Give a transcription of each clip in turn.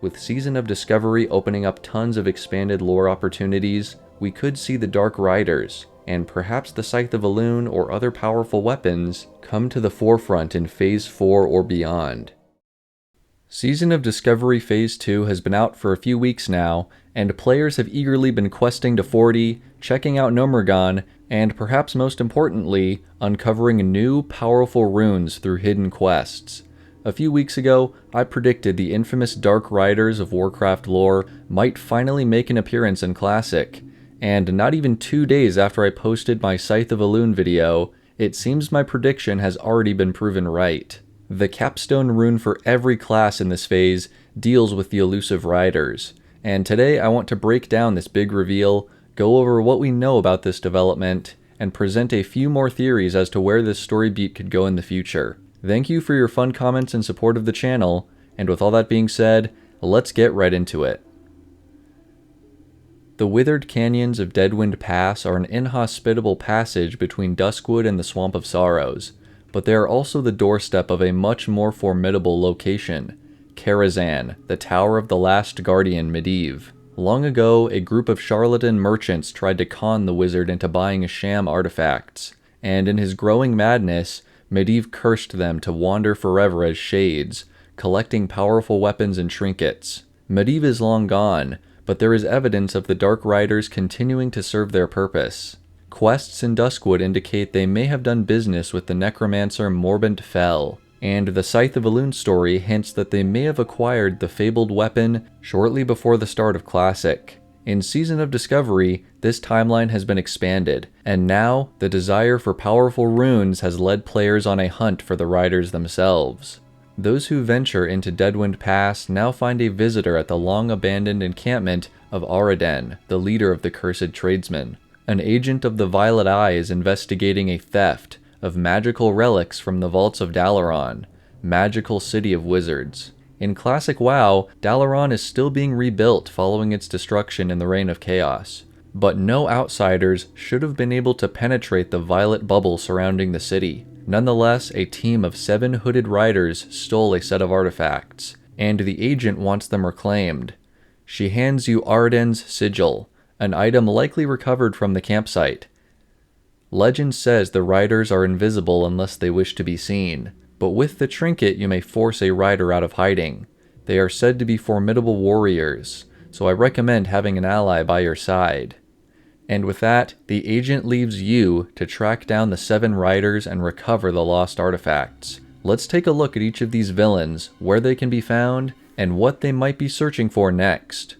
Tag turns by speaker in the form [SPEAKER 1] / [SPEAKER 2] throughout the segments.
[SPEAKER 1] With Season of Discovery opening up tons of expanded lore opportunities, we could see the Dark Riders, and perhaps the Scythe of Elune or other powerful weapons, come to the forefront in Phase 4 or beyond. Season of Discovery Phase 2 has been out for a few weeks now, and players have eagerly been questing to 40, checking out Gnomeregan, and perhaps most importantly, uncovering new, powerful runes through hidden quests. A few weeks ago, I predicted the infamous Dark Riders of Warcraft lore might finally make an appearance in Classic, and not even 2 days after I posted my Scythe of Elune video, it seems my prediction has already been proven right. The capstone rune for every class in this phase deals with the elusive riders, and today I want to break down this big reveal, go over what we know about this development, and present a few more theories as to where this story beat could go in the future. Thank you for your fun comments and support of the channel, and with all that being said, let's get right into it. The withered canyons of Deadwind Pass are an inhospitable passage between Duskwood and the Swamp of Sorrows, but they are also the doorstep of a much more formidable location, Karazhan, the Tower of the Last Guardian Medivh. Long ago, a group of charlatan merchants tried to con the wizard into buying sham artifacts, and in his growing madness, Medivh cursed them to wander forever as shades, collecting powerful weapons and trinkets. Medivh is long gone, but there is evidence of the Dark Riders continuing to serve their purpose. Quests in Duskwood indicate they may have done business with the necromancer Morbant Fell, and the Scythe of Elune story hints that they may have acquired the fabled weapon shortly before the start of Classic. In Season of Discovery, this timeline has been expanded, and now the desire for powerful runes has led players on a hunt for the riders themselves. Those who venture into Deadwind Pass now find a visitor at the long-abandoned encampment of Araden, the leader of the Cursed Tradesmen. An agent of the Violet Eye is investigating a theft of magical relics from the vaults of Dalaran, magical city of wizards. In Classic WoW, Dalaran is still being rebuilt following its destruction in the Reign of Chaos, but no outsiders should have been able to penetrate the violet bubble surrounding the city. Nonetheless, a team of 7 hooded riders stole a set of artifacts, and the agent wants them reclaimed. She hands you Araden's sigil, an item likely recovered from the campsite. Legend says the riders are invisible unless they wish to be seen, but with the trinket you may force a rider out of hiding. They are said to be formidable warriors, so I recommend having an ally by your side. And with that, the agent leaves you to track down the 7 riders and recover the lost artifacts. Let's take a look at each of these villains, where they can be found, and what they might be searching for next.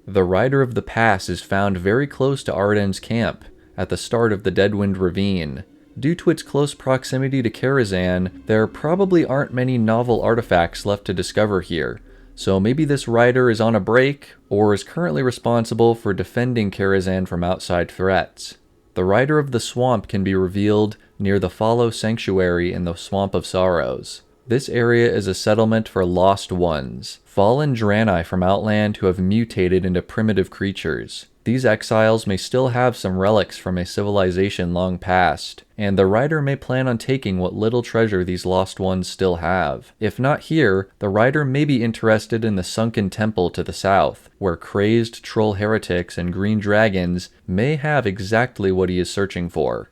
[SPEAKER 1] The Rider of the Pass is found very close to Araden's camp, at the start of the Deadwind Ravine. Due to its close proximity to Karazhan, there probably aren't many novel artifacts left to discover here, so maybe this rider is on a break, or is currently responsible for defending Karazhan from outside threats. The Rider of the Swamp can be revealed near the Follow Sanctuary in the Swamp of Sorrows. This area is a settlement for lost ones, fallen Draenei from Outland who have mutated into primitive creatures. These exiles may still have some relics from a civilization long past, and the rider may plan on taking what little treasure these lost ones still have. If not here, the rider may be interested in the sunken temple to the south, where crazed troll heretics and green dragons may have exactly what he is searching for.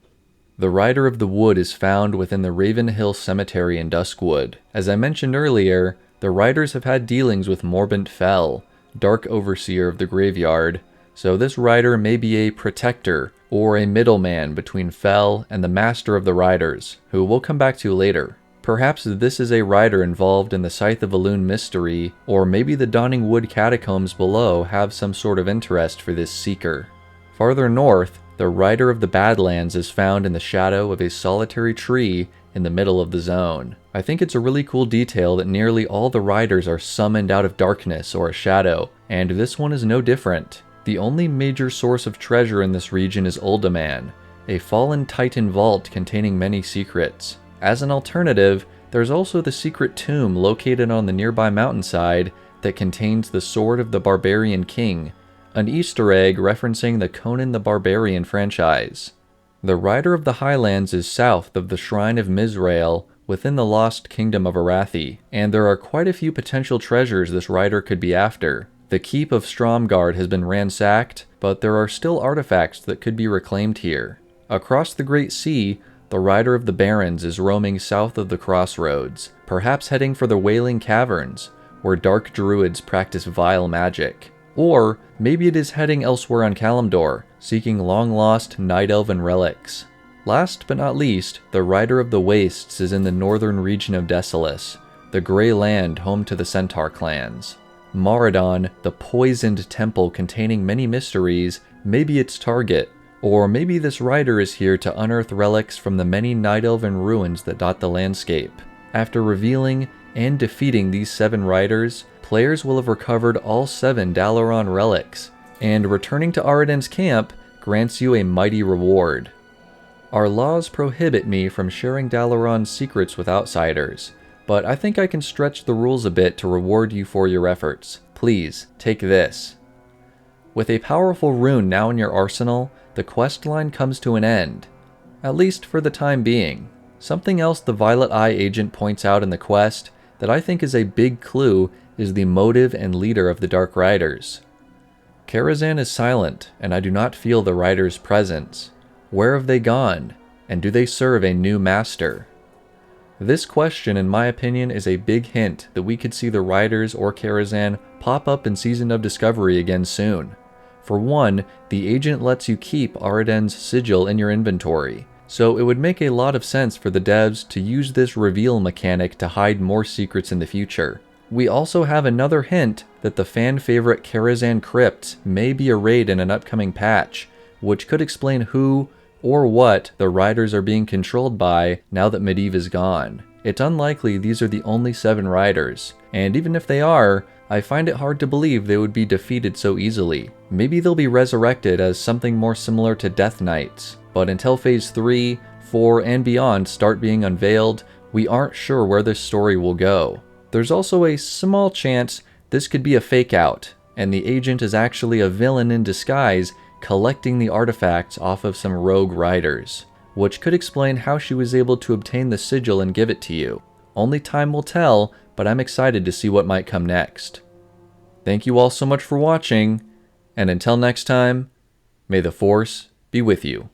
[SPEAKER 1] The Rider of the Wood is found within the Ravenhill Cemetery in Duskwood. As I mentioned earlier, the riders have had dealings with Morbant Fell, Dark Overseer of the Graveyard, so this rider may be a protector or a middleman between Fell and the Master of the Riders, who we'll come back to later. Perhaps this is a rider involved in the Scythe of Elune mystery, or maybe the Dawning Wood catacombs below have some sort of interest for this seeker. Farther north, the Rider of the Badlands is found in the shadow of a solitary tree in the middle of the zone. I think it's a really cool detail that nearly all the riders are summoned out of darkness or a shadow, and this one is no different. The only major source of treasure in this region is Uldaman, a fallen titan vault containing many secrets. As an alternative, there's also the secret tomb located on the nearby mountainside that contains the Sword of the Barbarian King, an Easter egg referencing the Conan the Barbarian franchise. The Rider of the Highlands is south of the Shrine of Mizrael, within the lost kingdom of Arathi, and there are quite a few potential treasures this rider could be after. The keep of Stromgarde has been ransacked, but there are still artifacts that could be reclaimed here. Across the Great Sea, the Rider of the Barrens is roaming south of the crossroads, perhaps heading for the Wailing Caverns, where dark druids practice vile magic. Or maybe it is heading elsewhere on Kalimdor, seeking long-lost Night Elven relics. Last but not least, the Rider of the Wastes is in the northern region of Desolace, the Grey Land home to the Centaur clans. Maradon, the poisoned temple containing many mysteries, may be its target, or maybe this rider is here to unearth relics from the many Night Elven ruins that dot the landscape. After revealing and defeating these 7 riders, players will have recovered all 7 Dalaran relics, and returning to Araden's camp grants you a mighty reward. Our laws prohibit me from sharing Dalaran's secrets with outsiders, but I think I can stretch the rules a bit to reward you for your efforts. Please, take this. With a powerful rune now in your arsenal, the quest line comes to an end, at least for the time being. Something else the Violet Eye agent points out in the quest that I think is a big clue is the motive and leader of the Dark Riders. Karazhan is silent, and I do not feel the Riders' presence. Where have they gone, and do they serve a new master? This question, in my opinion, is a big hint that we could see the Riders or Karazhan pop up in Season of Discovery again soon. For one, the agent lets you keep Araden's sigil in your inventory, so it would make a lot of sense for the devs to use this reveal mechanic to hide more secrets in the future. We also have another hint that the fan-favorite Karazhan crypts may be a raid in an upcoming patch, which could explain who or what the Riders are being controlled by now that Medivh is gone. It's unlikely these are the only 7 Riders, and even if they are, I find it hard to believe they would be defeated so easily. Maybe they'll be resurrected as something more similar to Death Knights, but until Phase 3, 4, and beyond start being unveiled, we aren't sure where this story will go. There's also a small chance this could be a fake out, and the agent is actually a villain in disguise collecting the artifacts off of some rogue riders, which could explain how she was able to obtain the sigil and give it to you. Only time will tell, but I'm excited to see what might come next. Thank you all so much for watching, and until next time, may the Force be with you.